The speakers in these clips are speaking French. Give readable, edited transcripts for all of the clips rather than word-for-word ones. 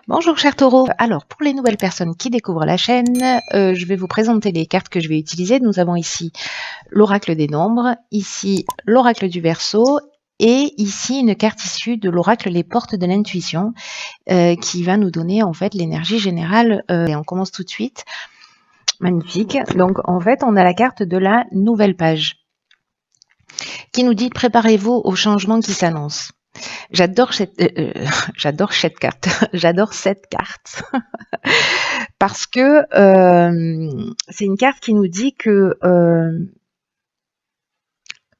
Bonjour chers taureaux. Alors pour les nouvelles personnes qui découvrent la chaîne, je vais vous présenter les cartes que je vais utiliser. Nous avons ici l'oracle des nombres, ici l'oracle du Verseau et ici une carte issue de l'oracle les portes de l'intuition qui va nous donner en fait l'énergie générale. Et on commence tout de suite. Magnifique. Donc en fait on a la carte de la nouvelle page qui nous dit préparez-vous au changement qui s'annonce. J'adore cette carte. J'adore cette carte parce que c'est une carte qui nous dit que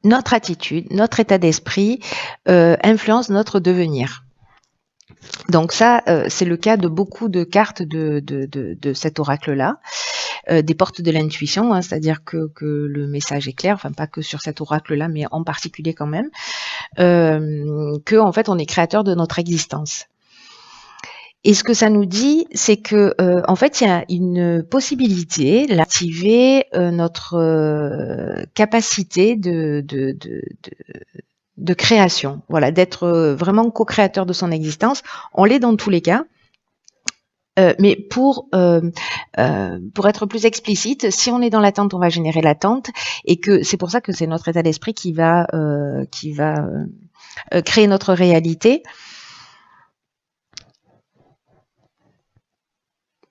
notre attitude, notre état d'esprit influence notre devenir. Donc ça, c'est le cas de beaucoup de cartes de cet oracle-là, des portes de l'intuition, hein, c'est-à-dire que le message est clair, enfin pas que sur cet oracle-là, mais en particulier quand même, que en fait on est créateur de notre existence. Et ce que ça nous dit, c'est que en fait, il y a une possibilité d'activer notre capacité de création, voilà, d'être vraiment co-créateur de son existence. On l'est dans tous les cas. Mais pour être plus explicite, si on est dans l'attente, on va générer l'attente, et que c'est pour ça que c'est notre état d'esprit qui va créer notre réalité.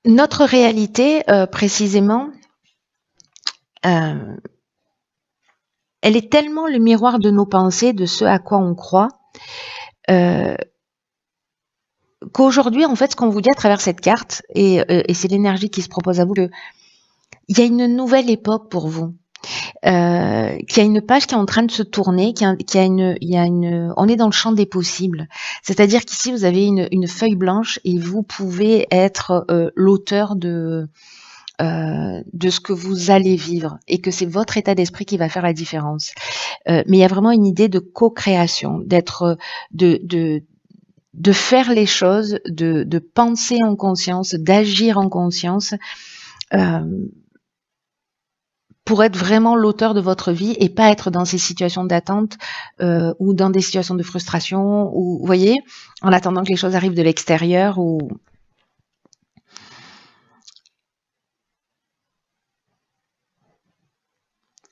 Notre réalité, précisément, elle est tellement le miroir de nos pensées, de ce à quoi on croit, qu'aujourd'hui, en fait, ce qu'on vous dit à travers cette carte, et c'est l'énergie qui se propose à vous, il y a une nouvelle époque pour vous. Qu'il y a une page qui est en train de se tourner, on est dans le champ des possibles. C'est-à-dire qu'ici, vous avez une feuille blanche et vous pouvez être l'auteur de ce que vous allez vivre et que c'est votre état d'esprit qui va faire la différence. Mais il y a vraiment une idée de co-création, d'être, de faire les choses, de penser en conscience, d'agir en conscience, pour être vraiment l'auteur de votre vie et pas être dans ces situations d'attente ou dans des situations de frustration ou, vous voyez, en attendant que les choses arrivent de l'extérieur ou...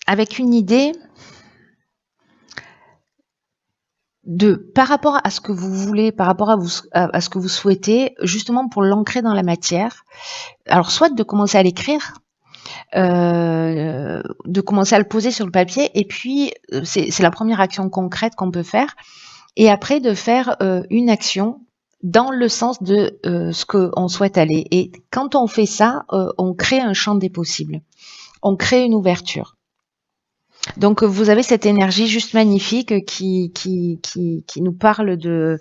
Avec une idée de, par rapport à ce que vous voulez, par rapport à ce que vous souhaitez, justement pour l'ancrer dans la matière, alors soit de commencer à l'écrire, de commencer à le poser sur le papier, et puis c'est la première action concrète qu'on peut faire, et après de faire une action dans le sens de ce qu'on souhaite aller. Et quand on fait ça, on crée un champ des possibles, on crée une ouverture. Donc vous avez cette énergie juste magnifique qui nous parle de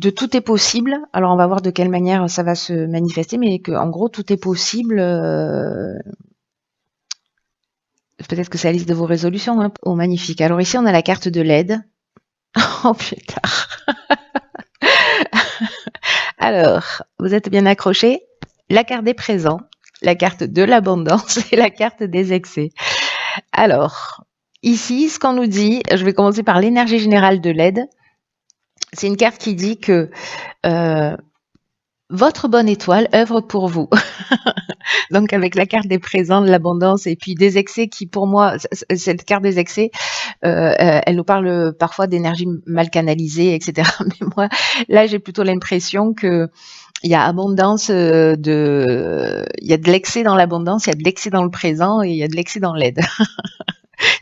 tout est possible. Alors on va voir de quelle manière ça va se manifester, mais que en gros tout est possible. Peut-être que c'est la liste de vos résolutions. Hein. Oh magnifique. Alors ici on a la carte de l'aide. Oh putain. Alors vous êtes bien accrochés. La carte des présents, la carte de l'abondance et la carte des excès. Alors, ici, ce qu'on nous dit, je vais commencer par l'énergie générale de l'aide. C'est une carte qui dit que votre bonne étoile œuvre pour vous. Donc, avec la carte des présents, de l'abondance et puis des excès qui, pour moi, cette carte des excès, elle nous parle parfois d'énergie mal canalisée, etc. Mais moi, là, j'ai plutôt l'impression que il y a abondance il y a de l'excès dans l'abondance, il y a de l'excès dans le présent et il y a de l'excès dans l'aide.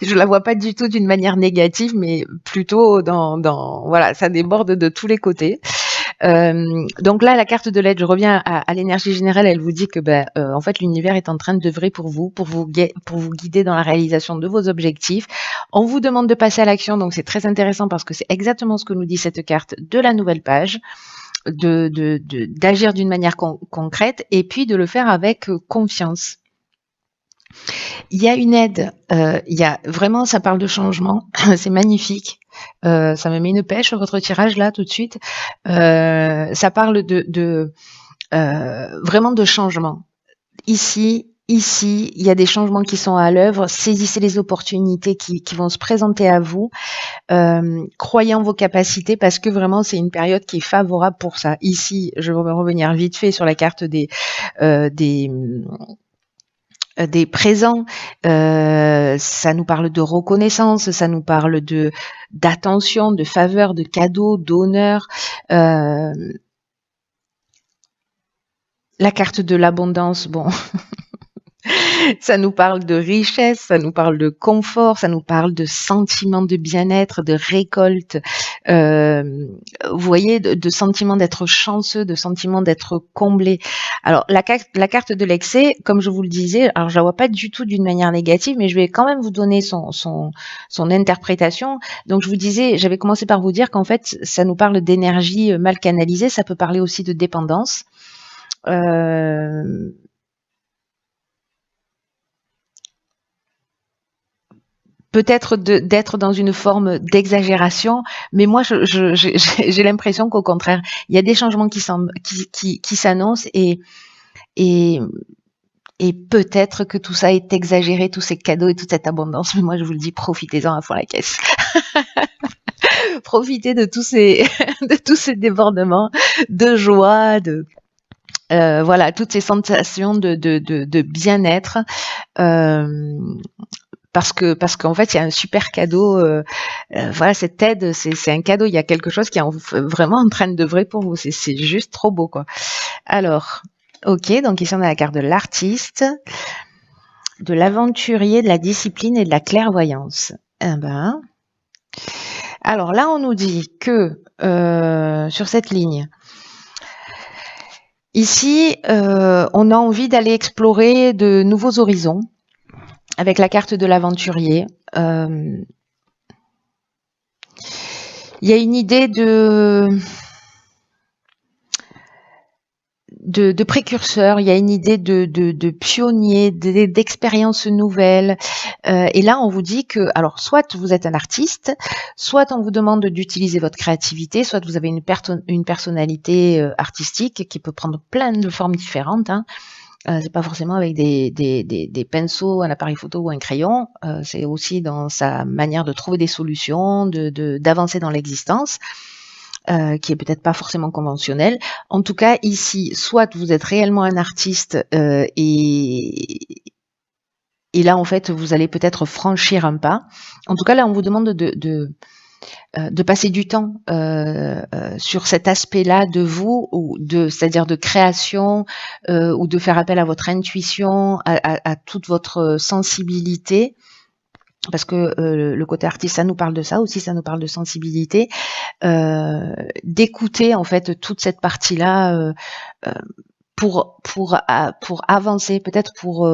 Je la vois pas du tout d'une manière négative, mais plutôt voilà, ça déborde de tous les côtés. Donc là, la carte de l'aide, je reviens à l'énergie générale, elle vous dit que en fait, l'univers est en train d'œuvrer pour vous guider dans la réalisation de vos objectifs. On vous demande de passer à l'action, donc c'est très intéressant parce que c'est exactement ce que nous dit cette carte de la nouvelle page. D'agir d'une manière concrète et puis de le faire avec confiance. Il y a une aide, il y a vraiment, ça parle de changement, c'est magnifique. Ça me met une pêche sur votre tirage là tout de suite. Ça parle vraiment de changement. Ici, ici, il y a des changements qui sont à l'œuvre. Saisissez les opportunités qui vont se présenter à vous. Croyez en vos capacités parce que vraiment, c'est une période qui est favorable pour ça. Ici, je vais revenir vite fait sur la carte des présents. Ça nous parle de reconnaissance, ça nous parle d'attention, de faveur, de cadeaux, d'honneur. La carte de l'abondance, bon, ça nous parle de richesse, ça nous parle de confort, ça nous parle de sentiment de bien-être, de récolte. Vous voyez, de sentiment d'être chanceux, de sentiment d'être comblé. Alors, la carte de l'excès, comme je vous le disais, alors je la vois pas du tout d'une manière négative, mais je vais quand même vous donner son interprétation. Donc, je vous disais, j'avais commencé par vous dire qu'en fait, ça nous parle d'énergie mal canalisée, ça peut parler aussi de dépendance. Peut-être d'être dans une forme d'exagération, mais moi j'ai l'impression qu'au contraire, il y a des changements qui s'annoncent et peut-être que tout ça est exagéré, tous ces cadeaux et toute cette abondance, mais moi je vous le dis, profitez-en à fond la caisse. Profitez de tous ces de tous ces débordements de joie, voilà, toutes ces sensations de bien-être. Parce qu'en fait, il y a un super cadeau. Voilà, cette aide, c'est un cadeau. Il y a quelque chose qui est vraiment en train d'œuvrer pour vous. C'est juste trop beau, quoi. Alors, ok, donc ici on a la carte de l'artiste, de l'aventurier, de la discipline et de la clairvoyance. Eh ben, alors là, on nous dit que sur cette ligne, ici, on a envie d'aller explorer de nouveaux horizons. Avec la carte de l'aventurier, il y a une idée de précurseur, il y a une idée de pionnier, d'expériences nouvelles. Et là, on vous dit que, alors, soit vous êtes un artiste, soit on vous demande d'utiliser votre créativité, soit vous avez une personnalité artistique qui peut prendre plein de formes différentes. Hein. C'est pas forcément avec des pinceaux, un appareil photo ou un crayon. C'est aussi dans sa manière de trouver des solutions, d'avancer dans l'existence, qui est peut-être pas forcément conventionnelle. En tout cas, ici, soit vous êtes réellement un artiste et là, en fait, vous allez peut-être franchir un pas. En tout cas, là, on vous demande de passer du temps sur cet aspect-là de vous, c'est-à-dire de création, ou de faire appel à votre intuition, à toute votre sensibilité, parce que le côté artiste, ça nous parle de ça aussi, ça nous parle de sensibilité, d'écouter en fait toute cette partie-là pour avancer, peut-être pour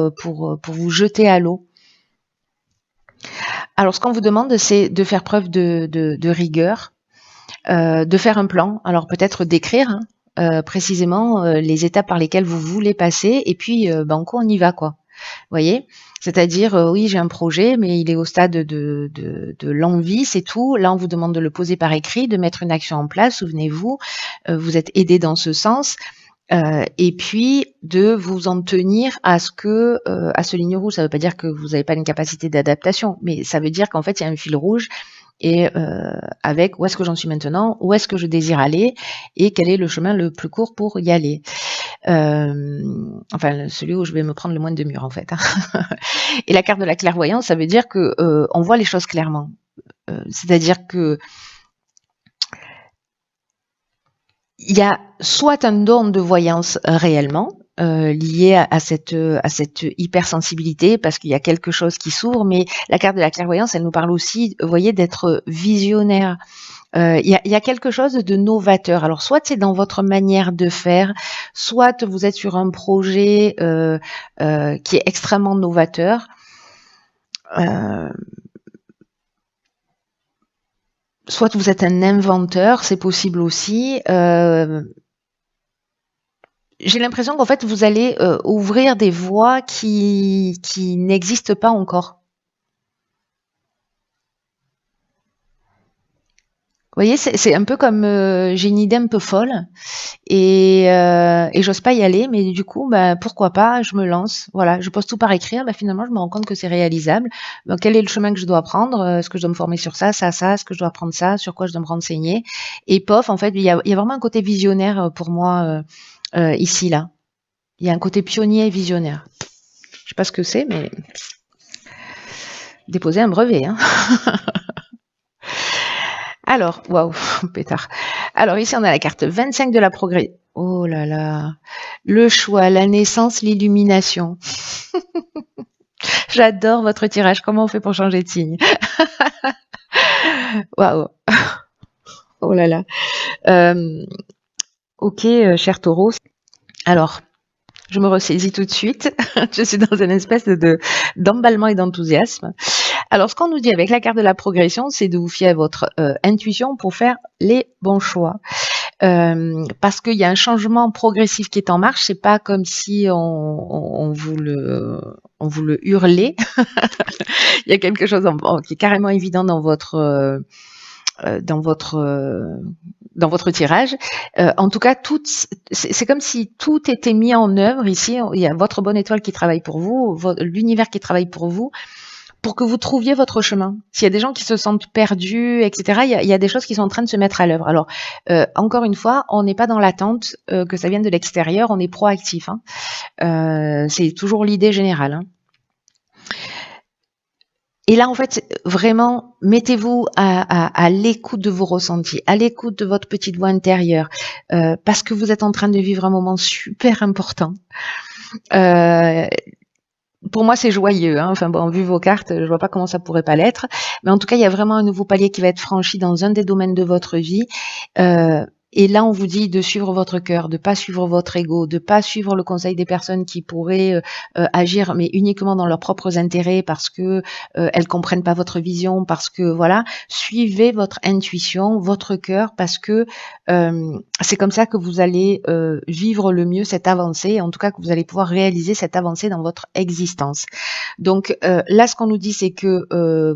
vous jeter à l'eau. Alors, ce qu'on vous demande, c'est de faire preuve de rigueur, de faire un plan. Alors, peut-être d'écrire précisément les étapes par lesquelles vous voulez passer, et puis, banco, on y va, quoi. Vous voyez? C'est-à-dire, oui, j'ai un projet, mais il est au stade de l'envie, c'est tout. Là, on vous demande de le poser par écrit, de mettre une action en place. Souvenez-vous, vous êtes aidé dans ce sens. Et puis de vous en tenir à ce ligne rouge. Ça ne veut pas dire que vous n'avez pas une capacité d'adaptation, mais ça veut dire qu'en fait il y a un fil rouge et avec où est-ce que j'en suis maintenant, où est-ce que je désire aller et quel est le chemin le plus court pour y aller. Enfin, celui où je vais me prendre le moins de murs en fait. Et la carte de la clairvoyance, ça veut dire que on voit les choses clairement. C'est-à-dire que il y a soit un don de voyance réellement lié à cette hypersensibilité parce qu'il y a quelque chose qui s'ouvre, mais la carte de la clairvoyance, elle nous parle aussi, vous voyez, d'être visionnaire. Il y a quelque chose de novateur. Alors, soit c'est dans votre manière de faire, soit vous êtes sur un projet qui est extrêmement novateur. Soit vous êtes un inventeur, c'est possible aussi. J'ai l'impression qu'en fait, vous allez ouvrir des voies qui n'existent pas encore. Vous voyez, c'est un peu comme j'ai une idée un peu folle et et j'ose pas y aller, mais du coup, bah, pourquoi pas, je me lance. Voilà, je pose tout par écrit, bah, finalement, je me rends compte que c'est réalisable. Donc, quel est le chemin que je dois prendre? Est-ce que je dois me former sur ça, ça, ça? Est-ce que je dois apprendre ça? Sur quoi je dois me renseigner? Et pof, en fait, il y a vraiment un côté visionnaire pour moi ici, là. Il y a un côté pionnier et visionnaire. Je sais pas ce que c'est, mais déposer un brevet, hein. Alors, waouh, pétard. Alors ici, on a la carte 25 de la progrès. Oh là là. Le choix, la naissance, l'illumination. J'adore votre tirage. Comment on fait pour changer de signe? Waouh. Oh là là. Ok, cher taureau. Alors, je me ressaisis tout de suite. Je suis dans une espèce d'emballement et d'enthousiasme. Alors, ce qu'on nous dit avec la carte de la progression, c'est de vous fier à votre intuition pour faire les bons choix. Parce qu'il y a un changement progressif qui est en marche. C'est pas comme si on vous le hurlait. Il y a quelque chose qui est carrément évident dans votre tirage. En tout cas, c'est comme si tout était mis en œuvre ici. Il y a votre bonne étoile qui travaille pour vous, l'univers qui travaille pour vous, pour que vous trouviez votre chemin. S'il y a des gens qui se sentent perdus, etc., il y a des choses qui sont en train de se mettre à l'œuvre. Alors, encore une fois, on n'est pas dans l'attente que ça vienne de l'extérieur, on est proactif. C'est toujours l'idée générale. Et là, en fait, vraiment, mettez-vous à l'écoute de vos ressentis, à l'écoute de votre petite voix intérieure, parce que vous êtes en train de vivre un moment super important. Pour moi, c'est joyeux. Enfin bon, vu vos cartes, je vois pas comment ça pourrait pas l'être. Mais en tout cas, il y a vraiment un nouveau palier qui va être franchi dans un des domaines de votre vie. Et là, on vous dit de suivre votre cœur, de pas suivre votre ego, de pas suivre le conseil des personnes qui pourraient agir, mais uniquement dans leurs propres intérêts parce que elles comprennent pas votre vision, parce que voilà, suivez votre intuition, votre cœur, parce que c'est comme ça que vous allez vivre le mieux cette avancée, en tout cas que vous allez pouvoir réaliser cette avancée dans votre existence. Donc là, ce qu'on nous dit, c'est que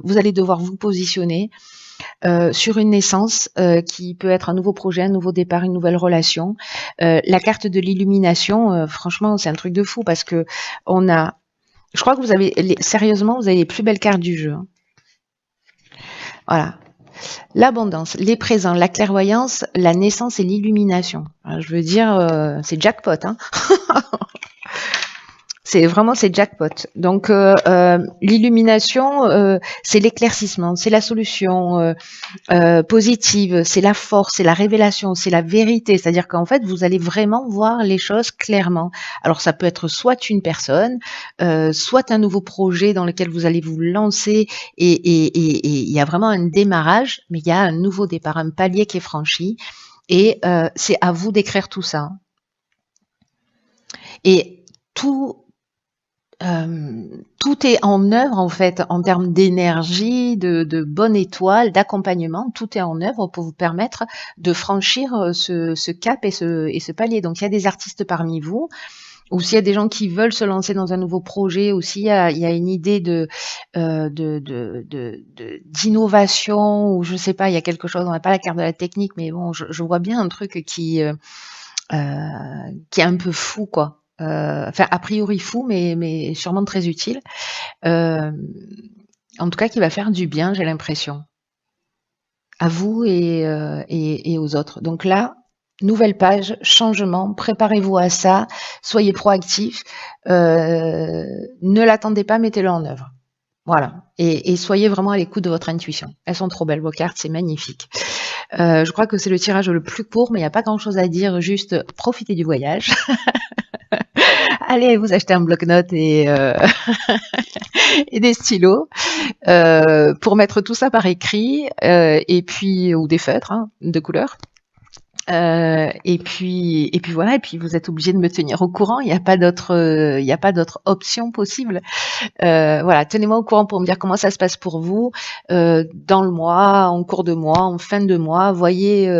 vous allez devoir vous positionner sur une naissance qui peut être un nouveau projet, un nouveau départ, une nouvelle relation. La carte de l'illumination, franchement, c'est un truc de fou parce que je crois que sérieusement, vous avez les plus belles cartes du jeu. Voilà. L'abondance, les présents, la clairvoyance, la naissance et l'illumination. Je veux dire, c'est jackpot, hein. C'est jackpot. Donc l'illumination, c'est l'éclaircissement, c'est la solution positive, c'est la force, c'est la révélation, c'est la vérité. C'est-à-dire qu'en fait, vous allez vraiment voir les choses clairement. Alors ça peut être soit une personne, soit un nouveau projet dans lequel vous allez vous lancer et il y a vraiment un démarrage, mais il y a un nouveau départ, un palier qui est franchi et c'est à vous d'écrire tout ça. Et tout est en œuvre en fait en termes d'énergie, de bonne étoile, d'accompagnement. Tout est en œuvre pour vous permettre de franchir ce cap et ce palier. Donc il y a des artistes parmi vous, ou s'il y a des gens qui veulent se lancer dans un nouveau projet, ou s'il y a une idée d'innovation, ou je sais pas, il y a quelque chose. On n'a pas la carte de la technique, mais bon, je vois bien un truc qui est un peu fou, quoi. Enfin, a priori fou, mais sûrement très utile. En tout cas, qui va faire du bien, j'ai l'impression. À vous et aux autres. Donc là, nouvelle page, changement, préparez-vous à ça, soyez proactifs, ne l'attendez pas, mettez-le en œuvre. Voilà. Et soyez vraiment à l'écoute de votre intuition. Elles sont trop belles, vos cartes, c'est magnifique. Je crois que c'est le tirage le plus court, mais il n'y a pas grand-chose à dire, juste profitez du voyage. Allez vous acheter un bloc-notes et des stylos pour mettre tout ça par écrit et puis ou des feutres de couleur. Et puis voilà, et puis vous êtes obligé de me tenir au courant. Il n'y a pas d'autre option possible. Voilà, tenez-moi au courant pour me dire comment ça se passe pour vous dans le mois, en cours de mois, en fin de mois. Voyez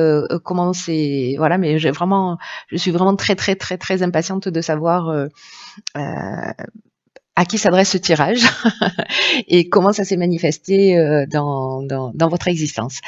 comment c'est. Voilà, mais je suis vraiment très très très très impatiente de savoir à qui s'adresse ce tirage et comment ça s'est manifesté dans votre existence.